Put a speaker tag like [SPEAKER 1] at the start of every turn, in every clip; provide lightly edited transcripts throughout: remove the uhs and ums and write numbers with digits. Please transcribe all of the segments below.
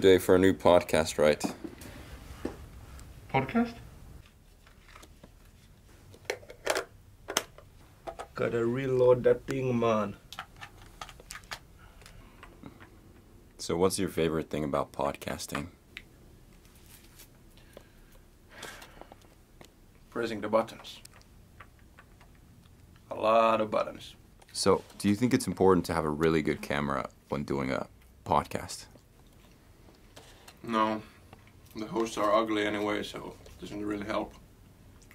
[SPEAKER 1] day for a new podcast, right?
[SPEAKER 2] Podcast? Gotta reload that thing, man.
[SPEAKER 1] So what's your favorite thing about podcasting?
[SPEAKER 2] Pressing the buttons. A lot of buttons.
[SPEAKER 1] So do you think it's important to have a really good camera when doing a podcast?
[SPEAKER 2] No. The hosts are ugly anyway, so it doesn't really help.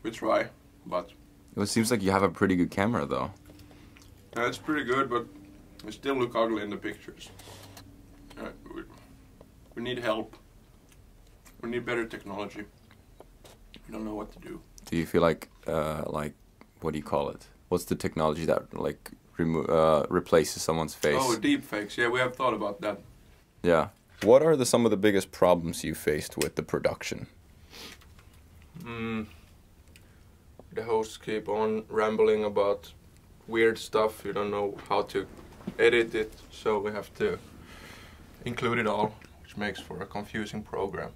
[SPEAKER 2] We try, but...
[SPEAKER 1] Well, it seems like you have a pretty good camera, though.
[SPEAKER 2] Yeah, it's pretty good, but we still look ugly in the pictures. We need help. We need better technology. We don't know what to do.
[SPEAKER 1] Do you feel like, what do you call it? What's the technology that, replaces someone's face?
[SPEAKER 2] Oh, deep fakes. Yeah, we have thought about that.
[SPEAKER 1] Yeah. What are some of the biggest problems you faced with the production?
[SPEAKER 2] The hosts keep on rambling about weird stuff. You don't know how to edit it, so we have to include it all, which makes for a confusing program.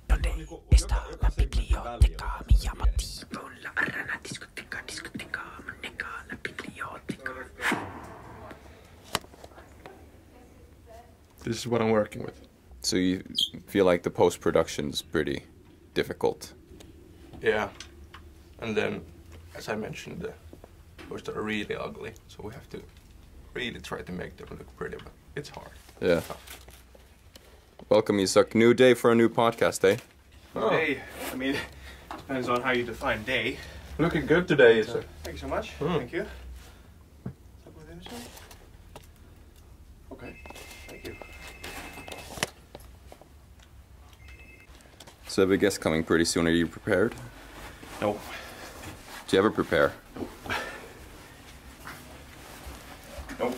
[SPEAKER 2] This is what I'm working with.
[SPEAKER 1] So you feel like the post-production is pretty difficult?
[SPEAKER 2] Yeah. And then, as I mentioned, the hosts are really ugly, so we have to really try to make them look pretty, but it's hard.
[SPEAKER 1] Yeah. Welcome, Isak. New day for a new podcast, eh?
[SPEAKER 3] Oh. Day. I mean, depends on how you define day.
[SPEAKER 2] Looking good today, Isak.
[SPEAKER 3] Thank you so much. Thank you. Okay. Thank you.
[SPEAKER 1] So the guest coming pretty soon. Are you prepared?
[SPEAKER 3] No.
[SPEAKER 1] Do you ever prepare?
[SPEAKER 3] Nope.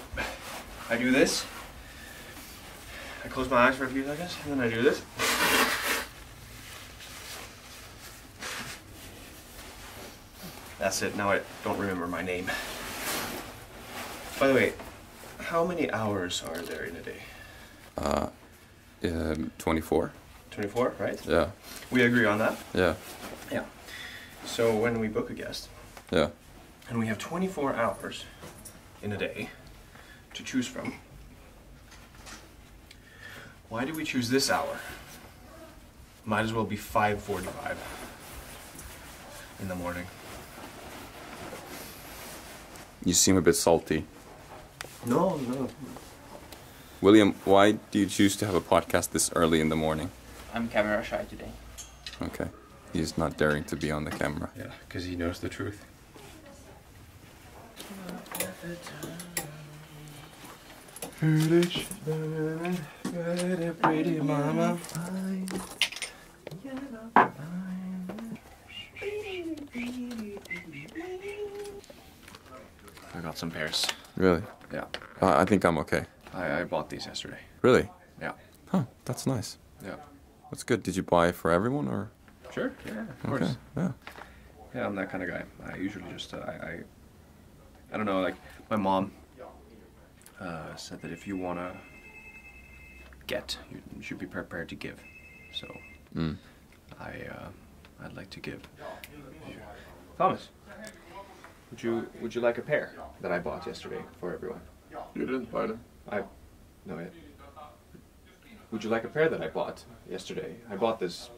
[SPEAKER 3] I do this. I close my eyes for a few seconds, and then I do this. That's it. Now I don't remember my name. By the way, how many hours are there in a day?
[SPEAKER 1] 24.
[SPEAKER 3] 24, right?
[SPEAKER 1] Yeah.
[SPEAKER 3] We agree on that?
[SPEAKER 1] Yeah.
[SPEAKER 3] Yeah. So when we book a guest,
[SPEAKER 1] Yeah.
[SPEAKER 3] and we have 24 hours in a day to choose from, why do we choose this hour? Might as well be 5:45 in the morning.
[SPEAKER 1] You seem a bit salty.
[SPEAKER 3] No.
[SPEAKER 1] William, why do you choose to have a podcast this early in the morning?
[SPEAKER 4] I'm camera shy today.
[SPEAKER 1] Okay. He's not daring to be on the camera.
[SPEAKER 3] Yeah, because he knows the truth. Pretty mama. I got some pears.
[SPEAKER 1] Really?
[SPEAKER 3] Yeah.
[SPEAKER 1] I think I'm okay.
[SPEAKER 3] I bought these yesterday.
[SPEAKER 1] Really?
[SPEAKER 3] Yeah.
[SPEAKER 1] Huh, that's nice.
[SPEAKER 3] Yeah.
[SPEAKER 1] That's good. Did you buy for everyone or?
[SPEAKER 3] Sure. Yeah, of course.
[SPEAKER 1] Okay, yeah.
[SPEAKER 3] Yeah, I'm that kind of guy. I usually just, I don't know, like, my mom said that if you want to get, you should be prepared to give. So, I'd like to give. Thomas, would you like a pear that I bought yesterday for everyone?
[SPEAKER 2] You didn't buy them.
[SPEAKER 3] No, yet. Would you like a pear that I bought yesterday? I bought this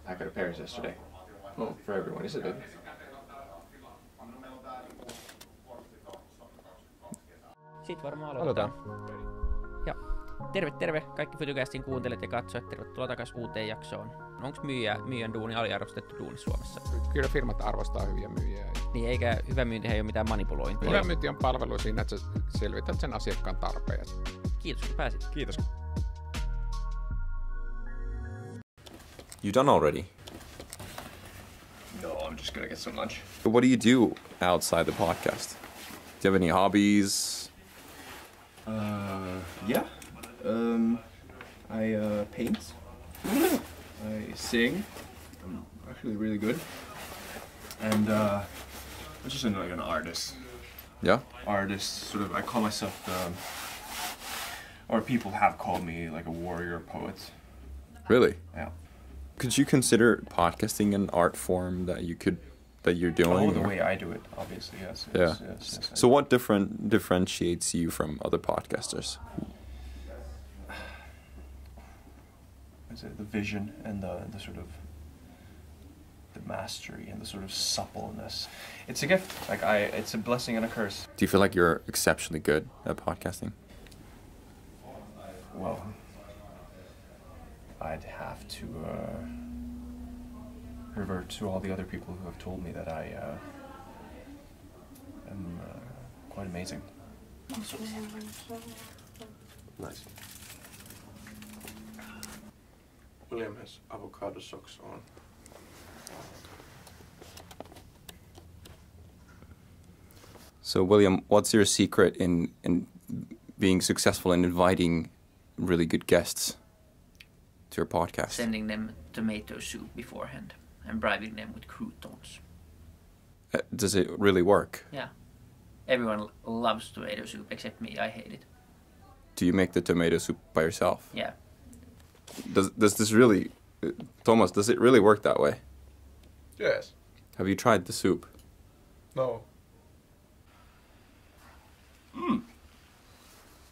[SPEAKER 3] packet of pears yesterday. Oh, for everyone, isn't it?
[SPEAKER 4] Sitten varmaan aloitetaan. Ja terve kaikki Futucastin kuuntelijat ja katsojat. Tervetuloa takaisin uuteen jaksoon. Onko myyjän duuni aliarvostettu duuni Suomessa?
[SPEAKER 5] Kyllä firmat arvostaa hyviä myyjiä.
[SPEAKER 4] Niin, eikä hyvä myynti ei ole mitään manipulointia.
[SPEAKER 5] Hyvä myynti on palvelu siinä, että sä selvität sen asiakkaan tarpeen.
[SPEAKER 4] Kiitos kun pääsit.
[SPEAKER 3] Kiitos.
[SPEAKER 1] You done already?
[SPEAKER 3] No, I'm just gonna get some lunch.
[SPEAKER 1] What do you do outside the podcast? Do you have any hobbies?
[SPEAKER 3] Yeah. I paint. I sing. I'm actually really good. And I'm just like an artist.
[SPEAKER 1] Yeah?
[SPEAKER 3] Artist, sort of. I call myself or people have called me like a warrior poet.
[SPEAKER 1] Really?
[SPEAKER 3] Yeah.
[SPEAKER 1] Could you consider podcasting an art form that you're doing?
[SPEAKER 3] Oh, the way I do it, obviously, yes.
[SPEAKER 1] Yeah.
[SPEAKER 3] Yes.
[SPEAKER 1] So what differentiates you from other podcasters?
[SPEAKER 3] Is it the vision and the sort of the mastery and the sort of suppleness? It's a gift. Like it's a blessing and a curse.
[SPEAKER 1] Do you feel like you're exceptionally good at podcasting?
[SPEAKER 3] Well, I'd have to revert to all the other people who have told me that I am quite amazing. Nice.
[SPEAKER 2] William has avocado socks on.
[SPEAKER 1] So William, what's your secret in being successful in inviting really good guests to your podcast?
[SPEAKER 4] Sending them tomato soup beforehand and bribing them with croutons.
[SPEAKER 1] Does it really work?
[SPEAKER 4] Yeah. Everyone loves tomato soup except me. I hate it.
[SPEAKER 1] Do you make the tomato soup by yourself?
[SPEAKER 4] Yeah.
[SPEAKER 1] Does this really, Thomas, does it really work that way?
[SPEAKER 2] Yes.
[SPEAKER 1] Have you tried the soup?
[SPEAKER 2] No.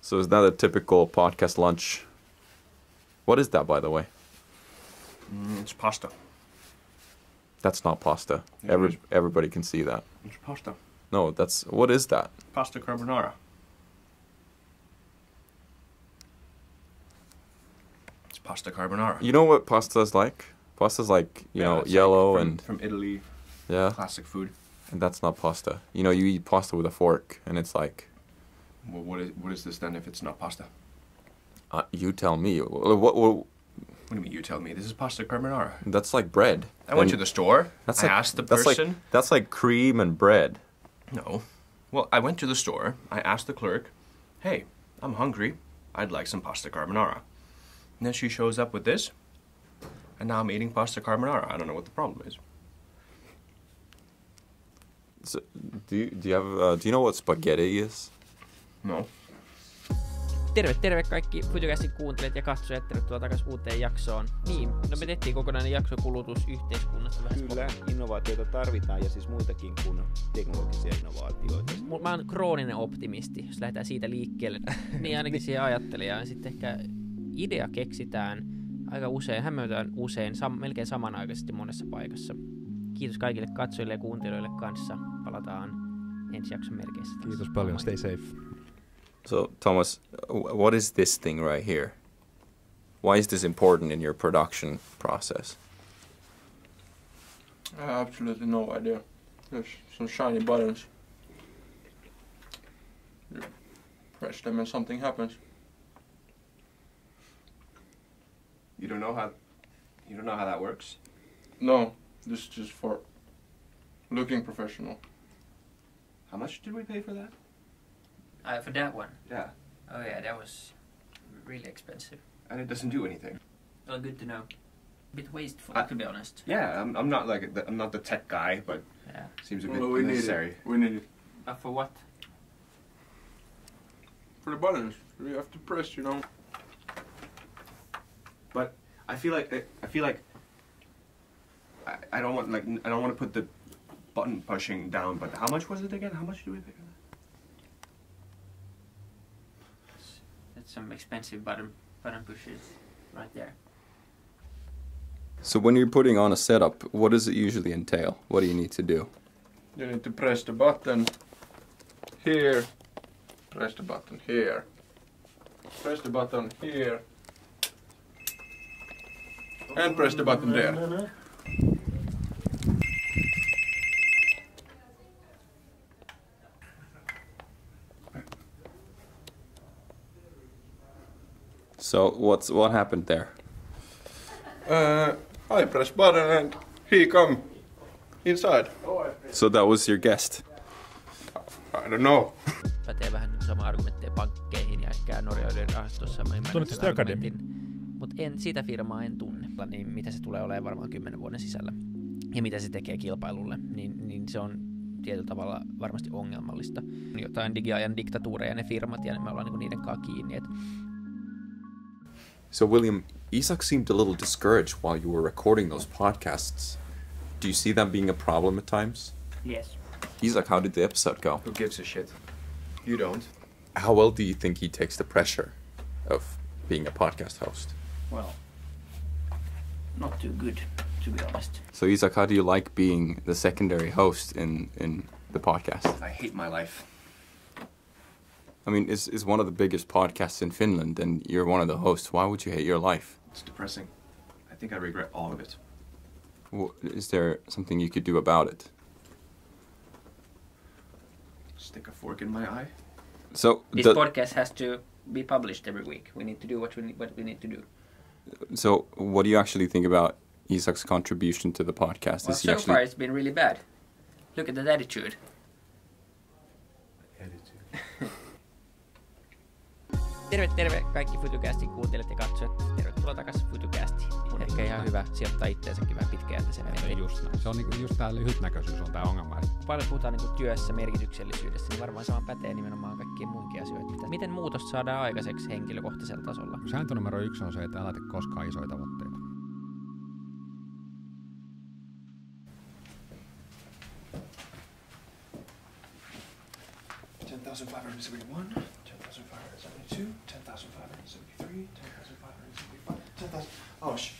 [SPEAKER 1] So is that a typical podcast lunch? What is that, by the way?
[SPEAKER 3] It's pasta.
[SPEAKER 1] That's not pasta.
[SPEAKER 3] Yeah,
[SPEAKER 1] Everybody can see that.
[SPEAKER 3] It's pasta.
[SPEAKER 1] No, what is that?
[SPEAKER 3] Pasta carbonara. It's pasta carbonara.
[SPEAKER 1] You know what pasta is like? Pasta's like, you know,
[SPEAKER 3] it's
[SPEAKER 1] yellow
[SPEAKER 3] like
[SPEAKER 1] and...
[SPEAKER 3] from Italy,
[SPEAKER 1] Yeah,
[SPEAKER 3] classic food.
[SPEAKER 1] and that's not pasta. You know, you eat pasta with a fork, and it's like...
[SPEAKER 3] Well, what is this then if it's not pasta?
[SPEAKER 1] you tell me.
[SPEAKER 3] What do you mean you tell me? This is pasta carbonara.
[SPEAKER 1] That's like bread.
[SPEAKER 3] I went
[SPEAKER 1] And
[SPEAKER 3] to the store.
[SPEAKER 1] That's
[SPEAKER 3] I
[SPEAKER 1] like,
[SPEAKER 3] asked the
[SPEAKER 1] that's
[SPEAKER 3] person.
[SPEAKER 1] That's like cream and bread.
[SPEAKER 3] No. Well, I went to the store. I asked the clerk, hey, I'm hungry. I'd like some pasta carbonara. And then she shows up with this. And now I'm eating pasta carbonara. I don't know what the problem is.
[SPEAKER 1] So, do you know what spaghetti is?
[SPEAKER 3] No.
[SPEAKER 4] Terve kaikki Futucastin kuuntelijat ja katsojat, tervetuloa takaisin uuteen jaksoon. Niin, no me tehtiin kokonainen jakso kulutusyhteiskunnasta.
[SPEAKER 6] Kyllä, innovaatioita tarvitaan ja siis muitakin kuin teknologisia innovaatioita.
[SPEAKER 4] Mä oon krooninen optimisti, jos lähdetään siitä liikkeelle. Niin ainakin siihen ajattelin. Ja sitten ehkä idea keksitään aika usein, hämmentävän usein, melkein samanaikaisesti monessa paikassa. Kiitos kaikille katsojille ja kuuntelijoille kanssa. Palataan ensi jakson merkeissä.
[SPEAKER 6] Kiitos paljon, stay safe.
[SPEAKER 1] So, Thomas, what is this thing right here? Why is this important in your production process?
[SPEAKER 2] I have absolutely no idea. There's some shiny buttons. You press them and something happens.
[SPEAKER 3] You don't know how that works?
[SPEAKER 2] No, this is just for looking professional.
[SPEAKER 3] How much did we pay for that?
[SPEAKER 4] For that one?
[SPEAKER 3] Yeah.
[SPEAKER 4] Oh yeah, that was really expensive.
[SPEAKER 3] And it doesn't do anything.
[SPEAKER 4] Well, good to know. A bit wasteful, to be honest.
[SPEAKER 3] Yeah, I'm not like I'm not the tech guy, but
[SPEAKER 4] Yeah.
[SPEAKER 3] seems a bit
[SPEAKER 2] Well, we
[SPEAKER 3] necessary.
[SPEAKER 2] need it. We need it.
[SPEAKER 4] For what?
[SPEAKER 2] For the buttons. You have to press, you know.
[SPEAKER 3] But I feel like I don't want to put the button pushing down. But how much was it again? How much do we pay for that?
[SPEAKER 4] That's some expensive button pushers right there.
[SPEAKER 1] So when you're putting on a setup, what does it usually entail? What do you need to do?
[SPEAKER 2] You need to press the button here. Press the button here. Press the button here. And press the button there.
[SPEAKER 1] So what happened there?
[SPEAKER 2] I press button and he come inside.
[SPEAKER 1] So that was your guest.
[SPEAKER 2] I don't know.
[SPEAKER 4] Pätee vähän nyt sama argumentteja pankkeihin ja ehkä norjauden rahastossa.
[SPEAKER 6] Tunnetko sitä Akademia?
[SPEAKER 4] Mutta sitä firmaa en tunne. Niin mitä se tulee olemaan varmaan 10 vuoden sisällä. Ja mitä se tekee kilpailulle, niin se on tietyllä tavalla varmasti ongelmallista. Jotain digiajan diktatuureja ne firmat ja me ollaan niinku niiden kanssa kiinni.
[SPEAKER 1] So, William, Isak seemed a little discouraged while you were recording those podcasts. Do you see that being a problem at times?
[SPEAKER 4] Yes.
[SPEAKER 1] Isak, how did the episode go?
[SPEAKER 3] Who gives a shit? You don't.
[SPEAKER 1] How well do you think he takes the pressure of being a podcast host?
[SPEAKER 4] Well, not too good, to be honest.
[SPEAKER 1] So, Isak, how do you like being the secondary host in the podcast?
[SPEAKER 3] I hate my life.
[SPEAKER 1] I mean, it's one of the biggest podcasts in Finland, and you're one of the hosts. Why would you hate your life?
[SPEAKER 3] It's depressing. I think I regret all of it.
[SPEAKER 1] Is there something you could do about it?
[SPEAKER 3] Stick a fork in my eye?
[SPEAKER 1] So
[SPEAKER 4] This podcast has to be published every week. We need to do what we need to do.
[SPEAKER 1] So what do you actually think about Isak's contribution to the podcast?
[SPEAKER 4] Well, so far it's been really bad. Look at that attitude. Terve kaikki Futucastin kuuntelijat ja katsojat. Tervetuloa takaisin Futucastiin. On ehkä ihan hyvä sijoittaa itteensäkin vähän pitkäjänteisemmin.
[SPEAKER 5] Just näin. Se on niinku, just tää lyhytnäköisyys on tää ongelma.
[SPEAKER 4] Paljon puhutaan niinku työssä merkityksellisyydestä, niin varmaan sama pätee nimenomaan kaikkiin muunkin asioihin. Miten muutos saadaan aikaiseksi henkilökohtaisella tasolla?
[SPEAKER 5] Sääntö numero 1 on se, että älä tee koskaan isoja tavoitteita.
[SPEAKER 3] Oh, shit.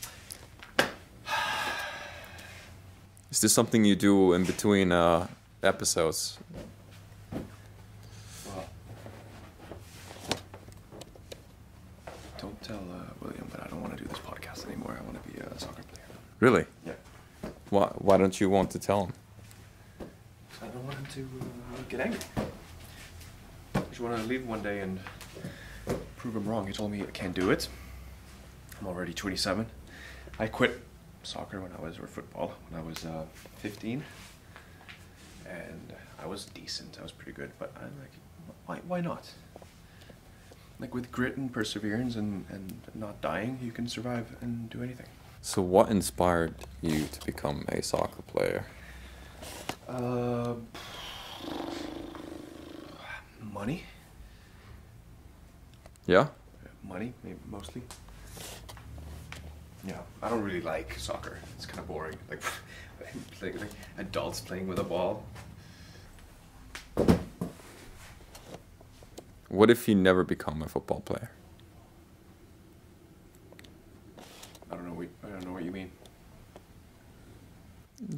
[SPEAKER 1] Is this something you do in between episodes?
[SPEAKER 3] Well, don't tell William that I don't want to do this podcast anymore. I want to be a soccer player.
[SPEAKER 1] Really?
[SPEAKER 3] Yeah.
[SPEAKER 1] Why don't you want to tell him?
[SPEAKER 3] I don't want him to get angry. I just want to leave one day and prove him wrong. He told me I can't do it. I'm already 27. I quit soccer or football when I was 15, and I was decent. I was pretty good, but I'm like, why not? Like with grit and perseverance and not dying, you can survive and do anything.
[SPEAKER 1] So what inspired you to become a soccer player?
[SPEAKER 3] Money.
[SPEAKER 1] Yeah?
[SPEAKER 3] Money, maybe mostly. Yeah, I don't really like soccer. It's kind of boring. Like adults playing with a ball.
[SPEAKER 1] What if you never become a football player?
[SPEAKER 3] I don't know what you mean.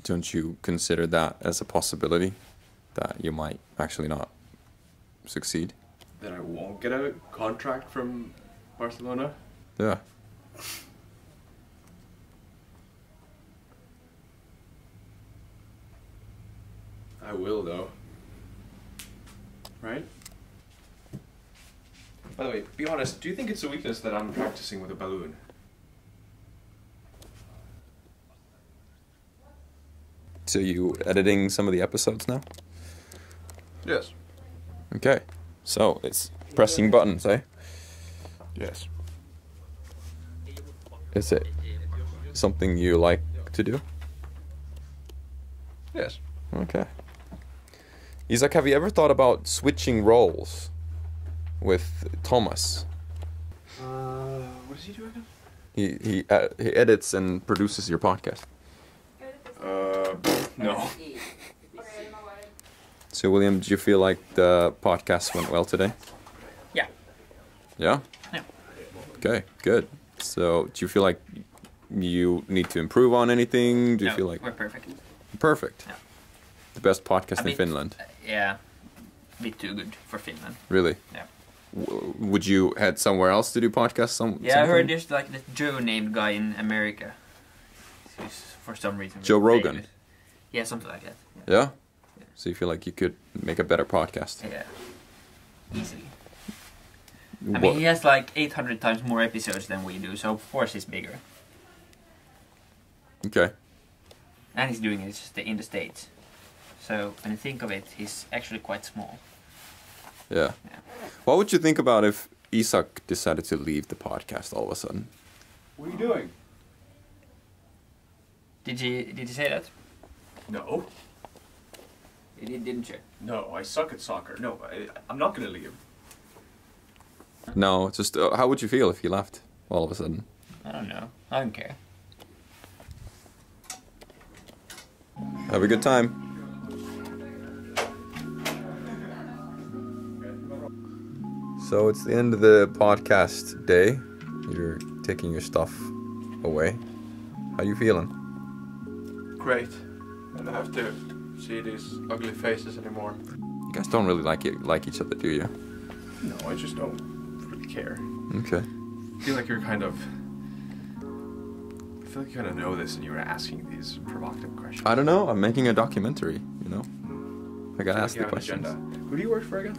[SPEAKER 1] Don't you consider that as a possibility that you might actually not succeed?
[SPEAKER 3] That I won't get a contract from Barcelona?
[SPEAKER 1] Yeah.
[SPEAKER 3] I will, though. Right? By the way, be honest, do you think it's a weakness that I'm practicing with a balloon?
[SPEAKER 1] So you editing some of the episodes now?
[SPEAKER 2] Yes.
[SPEAKER 1] Okay. So it's pressing buttons, eh?
[SPEAKER 2] Yes.
[SPEAKER 1] Is it something you like to do?
[SPEAKER 2] Yes.
[SPEAKER 1] Okay. Isak, have you ever thought about switching roles with Thomas?
[SPEAKER 3] What does he do again?
[SPEAKER 1] He edits and produces your podcast.
[SPEAKER 3] No.
[SPEAKER 1] So, William, do you feel like the podcast went well today?
[SPEAKER 4] Yeah.
[SPEAKER 1] Yeah?
[SPEAKER 4] Yeah.
[SPEAKER 1] Okay, good. So, do you feel like you need to improve on anything? Do you feel like...
[SPEAKER 4] we're perfect.
[SPEAKER 1] Perfect.
[SPEAKER 4] Yeah.
[SPEAKER 1] The best podcast in
[SPEAKER 4] bit,
[SPEAKER 1] Finland.
[SPEAKER 4] Yeah, a bit too good for Finland.
[SPEAKER 1] Really?
[SPEAKER 4] Yeah.
[SPEAKER 1] Would you head somewhere else to do podcasts?
[SPEAKER 4] I heard there's like this Joe named guy in America. He's for some reason
[SPEAKER 1] Joe
[SPEAKER 4] really
[SPEAKER 1] Rogan?
[SPEAKER 4] famous. Yeah, something like that.
[SPEAKER 1] Yeah? So you feel like you could make a better podcast?
[SPEAKER 4] Yeah. Easily. I mean, he has like 800 times more episodes than we do, so of course he's bigger.
[SPEAKER 1] Okay.
[SPEAKER 4] And he's doing it just in the States. So when you think of it, he's actually quite small.
[SPEAKER 1] Yeah. What would you think about if Isak decided to leave the podcast all of a sudden?
[SPEAKER 3] What are you doing?
[SPEAKER 4] Did you say that?
[SPEAKER 3] No.
[SPEAKER 4] You didn't you?
[SPEAKER 3] No, I suck at soccer. No, I'm not gonna leave.
[SPEAKER 1] No, just how would you feel if he left? all of a sudden?
[SPEAKER 4] I don't know. I don't care.
[SPEAKER 1] Have a good time. So it's the end of the podcast day. You're taking your stuff away. How you feeling?
[SPEAKER 2] Great. I don't have to see these ugly faces anymore.
[SPEAKER 1] You guys don't really like each other, do you?
[SPEAKER 3] No, I just don't really care.
[SPEAKER 1] Okay.
[SPEAKER 3] I feel like you kind of know this and you were asking these provocative questions.
[SPEAKER 1] I don't know. I'm making a documentary, you know. I gotta ask the
[SPEAKER 3] You have an
[SPEAKER 1] questions.
[SPEAKER 3] agenda. Who do you work for again?